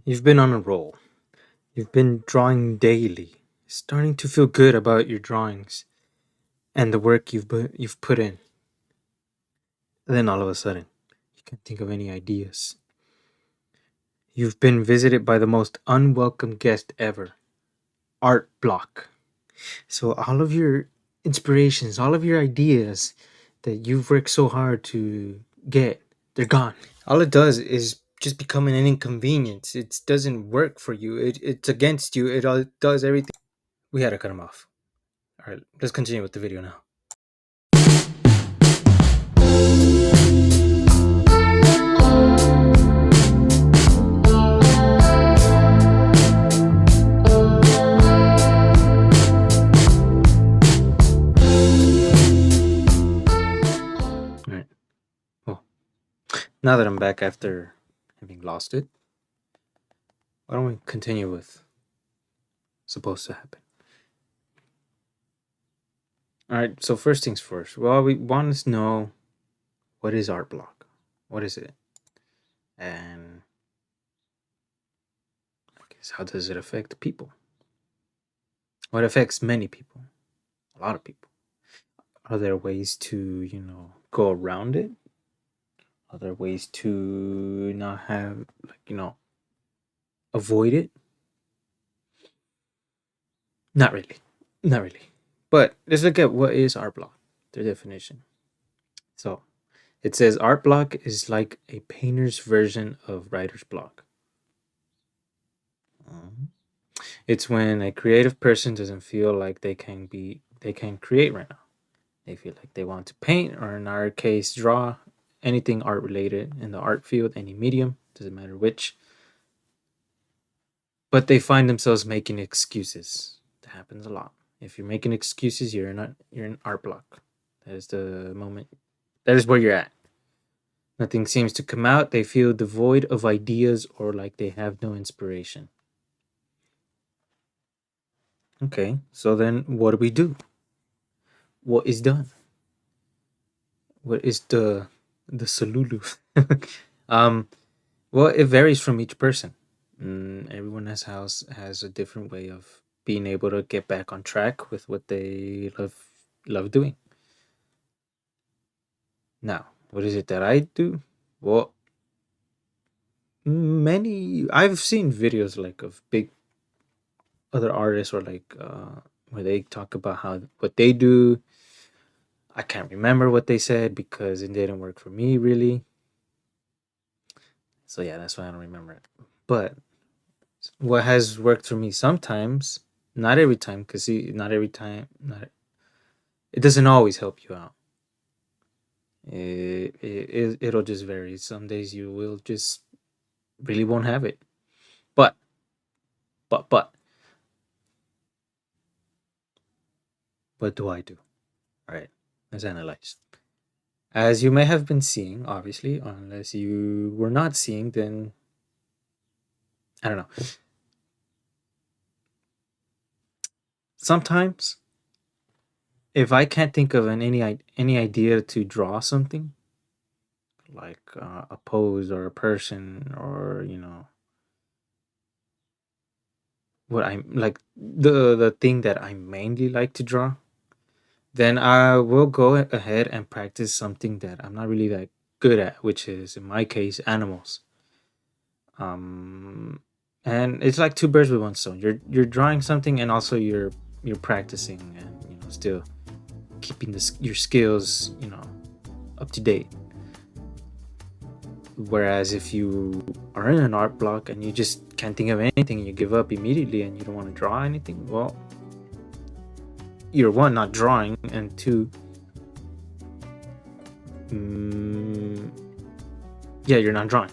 You've been on a roll. You've been drawing daily, starting to feel good about your drawings and the work you've put in. Then all of a sudden, you can't think of any ideas. You've been visited by the most unwelcome guest ever, art block. So all of your inspirations, all of your ideas that you've worked so hard to get, they're gone. All it does is just become an inconvenience. It doesn't work for you. It's against you. It all does everything. We had to cut him off. All right, let's continue with the video now. All right. Well, now that I'm back after having lost it, why don't we continue with supposed to happen? All right. So first things first. Well, we want to know what is art block. What is it? And I guess how does it affect people? Well, it affects many people, a lot of people. Are there ways to, go around it? Are there ways to not have, avoid it? Not really. Not really. But let's look at what is art block, the definition. So it says art block is like a painter's version of writer's block. Mhm. It's when a creative person doesn't feel like they can create right now. They feel like they want to paint, or in our case, draw anything art related in the art field, any medium, doesn't matter which. But they find themselves making excuses. That happens a lot. If you're making excuses, you're in art block. That is the moment. That is where you're at. Nothing seems to come out. They feel devoid of ideas or like they have no inspiration. Okay, so then what do we do? What is done? What is the salulu? um, well, it varies from each person. Everyone has a different way of being able to get back on track with what they love doing. Now, what is it that I do? Well, many I've seen videos like of big other artists or like where they talk about how what they do. I can't remember what they said because it didn't work for me really. So yeah, that's why I don't remember it. But what has worked for me sometimes, not every time, because see, not every time, not it doesn't always help you out. It'll just vary. Some days you will just really won't have it. But but what do I do? All right, let's analyze. As you may have been seeing, obviously, unless you were not seeing, then I don't know. Sometimes, if I can't think of any idea to draw something, like a pose or a person, or what I like the thing that I mainly like to draw, then I will go ahead and practice something that I'm not really that good at, which is in my case animals. Um, and it's like two birds with one stone. You're drawing something, and also you're practicing, and still keeping your skills up to date. Whereas if you are in an art block and you just can't think of anything, you give up immediately, and you don't want to draw anything, well, you're one, not drawing, and two, mm, yeah, you're not drawing.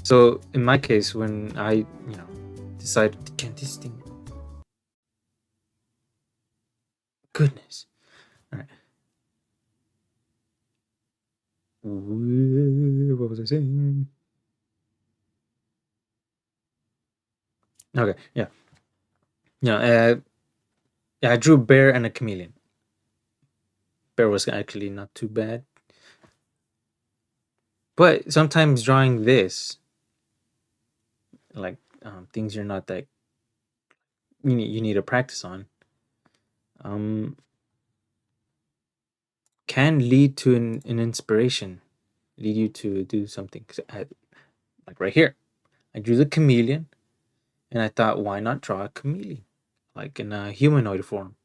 So in my case, when I decide can this thing, goodness, all right, what was I saying? Okay, yeah, yeah, yeah. I drew bear and a chameleon. Bear was actually not too bad, but sometimes drawing this like things you're not that you need to practice on, um, can lead to an inspiration, lead you to do something. 'Cause like right here, I drew the chameleon, and I thought, why not draw a chameleon, like in a humanoid form?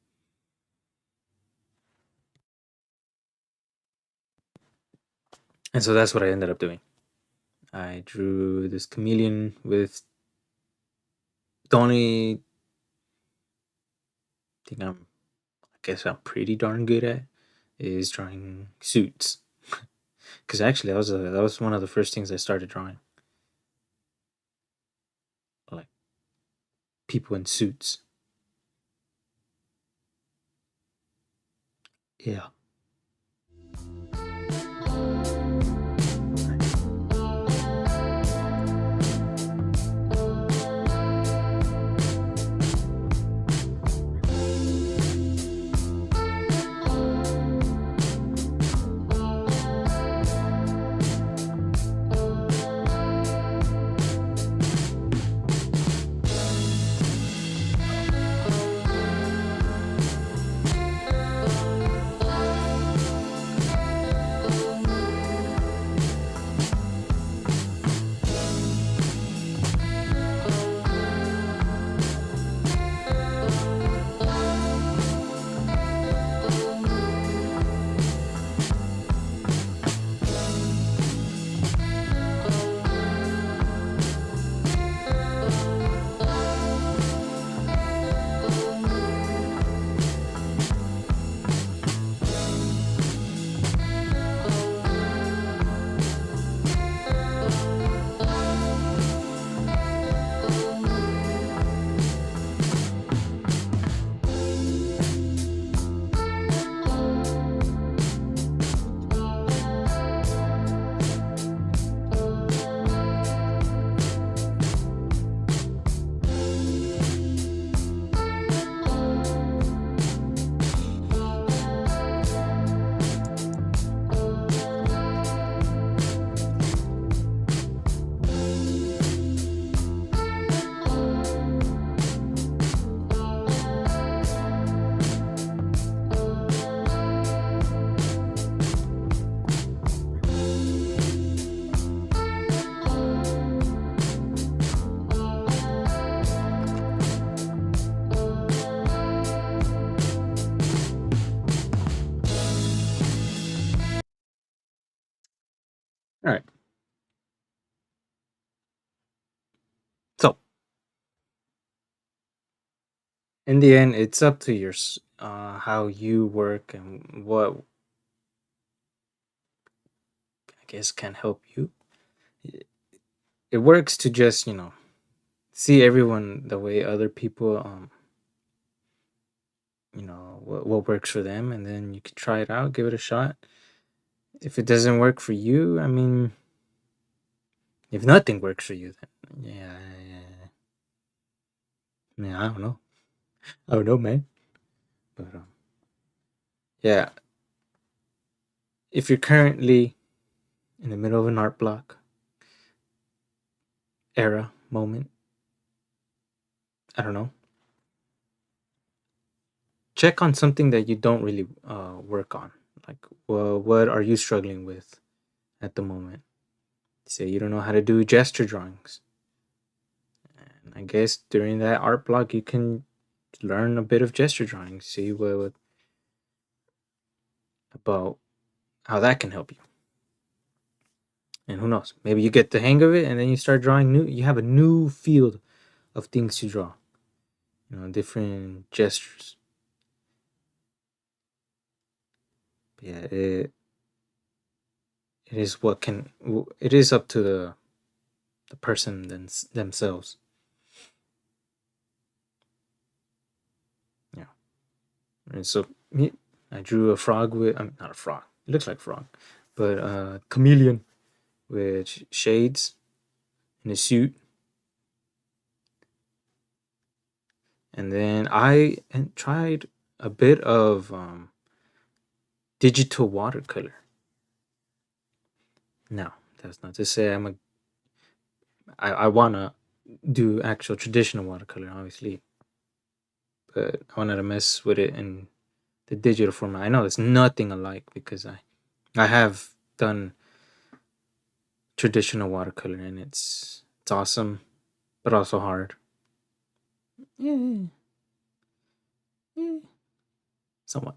And so that's what I ended up doing. I drew this chameleon with the only thing I guess I'm pretty darn good at is drawing suits. Because actually, that was one of the first things I started drawing, like people in suits. Yeah. All right. So in the end, it's up to your how you work and what I guess can help you. It works to just see everyone the way other people what works for them, and then you could try it out, give it a shot. If it doesn't work for you, I mean, if nothing works for you, then yeah, I don't know. I don't know, man. But yeah, if you're currently in the middle of an art block era moment, I don't know, check on something that you don't really work on. Like, well, what are you struggling with at the moment? Say you don't know how to do gesture drawings. And I guess during that art block, you can learn a bit of gesture drawing, see what about how that can help you. And who knows, maybe you get the hang of it, and then you start drawing new. You have a new field of things to draw. Different gestures. But yeah, it is what can. It is up to the person themselves. Yeah. And so I drew a frog with. Not a frog. It looks like a frog, but a chameleon with shades in a suit. And then I tried a bit of digital watercolor. Now, that's not to say I wanna do actual traditional watercolor, obviously, but I wanted to mess with it in the digital format. I know it's nothing alike because I have done traditional watercolor and it's awesome, but also hard. Yeah, yeah, somewhat,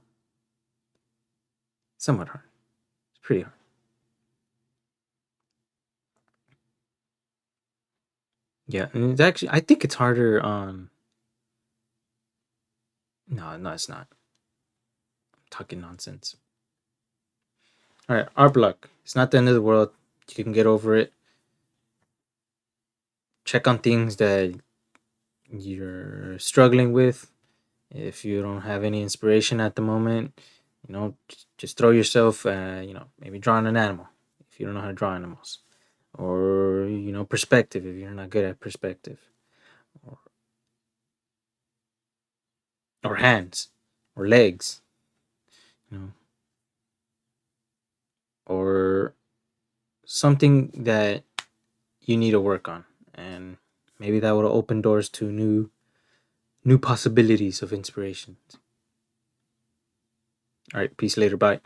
somewhat hard. It's pretty hard. Yeah, and it's actually I think it's harder on. No, no, it's not. I'm talking nonsense. All right, art block. It's not the end of the world. You can get over it. Check on things that you're struggling with. If you don't have any inspiration at the moment, just throw yourself, maybe drawing an animal if you don't know how to draw animals, or perspective if you're not good at perspective, or, or hands, or legs, you know, or something that you need to work on, and maybe that will open doors to new possibilities of inspiration. All right, peace later, bye.